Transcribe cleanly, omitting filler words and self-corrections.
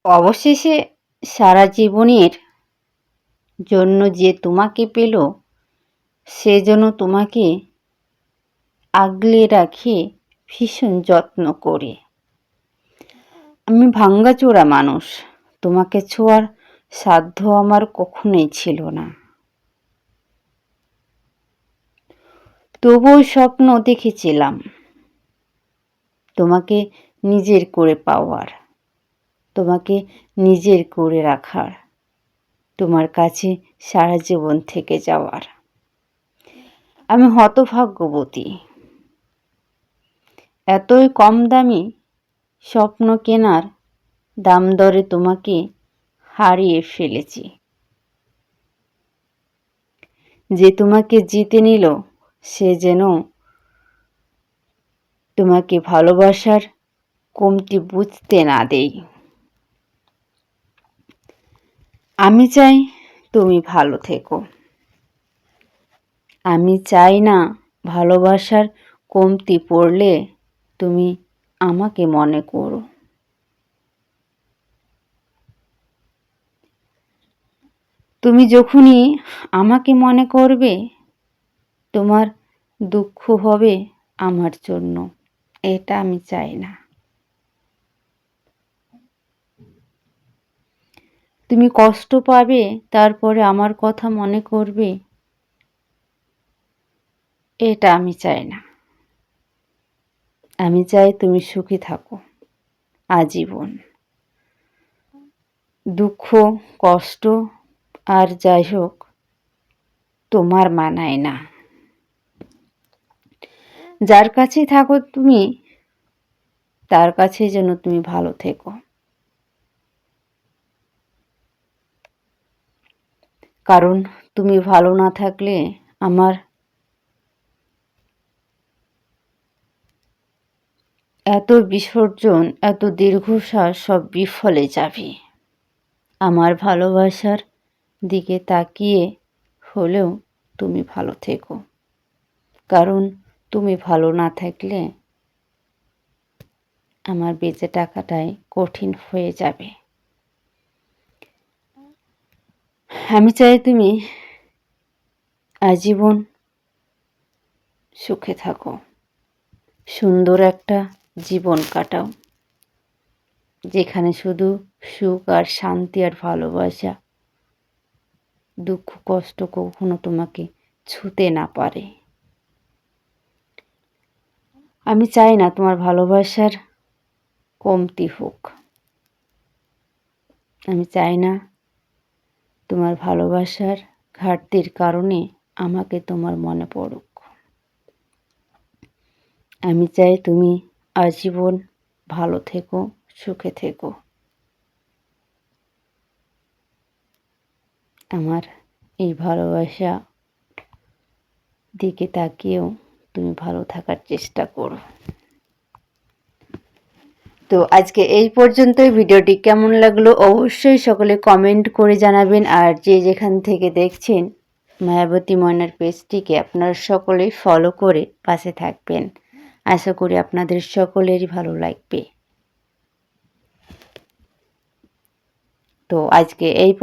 অবশেষে সারা জীবনের জন্য যে তোমাকে পেল, সে যেন তোমাকে আগলে রাখে ভীষণ যত্ন করে। আমি ভাঙ্গাচোরা মানুষ, তোমাকে ছোঁয়ার সাধ্য আমার কখনোই ছিল না। তবুও স্বপ্ন দেখেছিলাম তোমাকে নিজের করে পাওয়ার, তোমাকে নিজের করে রাখার, তোমার কাছে সারা জীবন থেকে যাওয়ার। আমি হতভাগ্যবতী, এতই কম দামি স্বপ্ন কেনার দাম দরে তোমাকে হারিয়ে ফেলেছি। যে তোমাকে জিতে নিল, সে যেন তোমাকে ভালোবাসার কমতি বুঝতে না দেই। আমি চাই তুমি ভালো থেকো। আমি চাই না ভালোবাসার কমতি পড়লে তুমি আমাকে মনে করো। তুমি যখনই আমাকে মনে করবে, তোমার দুঃখ হবে আমার জন্য, এটা আমি চাই না। তুমি কষ্ট পাবে, তারপরে আমার কথা মনে করবে, এটা আমি চাই না। আমি চাই তুমি সুখী থাকো আজীবন। দুঃখ, কষ্ট আর যাই হোক তোমার মানায় না। যার কাছেই থাকো তুমি, তার কাছে যেন তুমি ভালো থেকো। কারণ তুমি ভালো না থাকলে আমার এত বিসর্জন, এত দীর্ঘশ্বাস সব বিফলে যাবে। আমার ভালোবাসার দিকে তাকিয়ে হলেও তুমি ভালো থেকো। কারণ তুমি ভালো না থাকলে আমার বেঁচে থাকাটাই কঠিন হয়ে যাবে। আমি চাই তুমি আজীবন সুখে থাকো, সুন্দর একটা জীবন কাটাও, যেখানে শুধু সুখ আর শান্তি আর ভালোবাসা, দুঃখ কষ্ট কখনো তোমাকে ছুঁতে না পারে। আমি চাই না তোমার ভালোবাসার কমতি হোক। আমি চাই না তোমার ভালোবাসার ঘাটতির কারণে আমাকে তোমার মনে পড়ুক। আমি চাই তুমি আজীবন ভালো থেকো, সুখে থেকো। আমার এই ভালোবাসা দিকে তাকিয়েও তুমি ভালো থাকার চেষ্টা করো। তো আজকে এই পর্যন্তই। ভিডিওটি কেমন লাগলো অবশ্যই সকলে কমেন্ট করে জানাবেন। আর যে যেখান থেকে দেখছেন মায়াবতী ময়নার পেজটিকে আপনারা সকলেই ফলো করে পাশে থাকবেন। আশা করি আপনাদের সকলেরই ভালো লাগবে। তো আজকে এই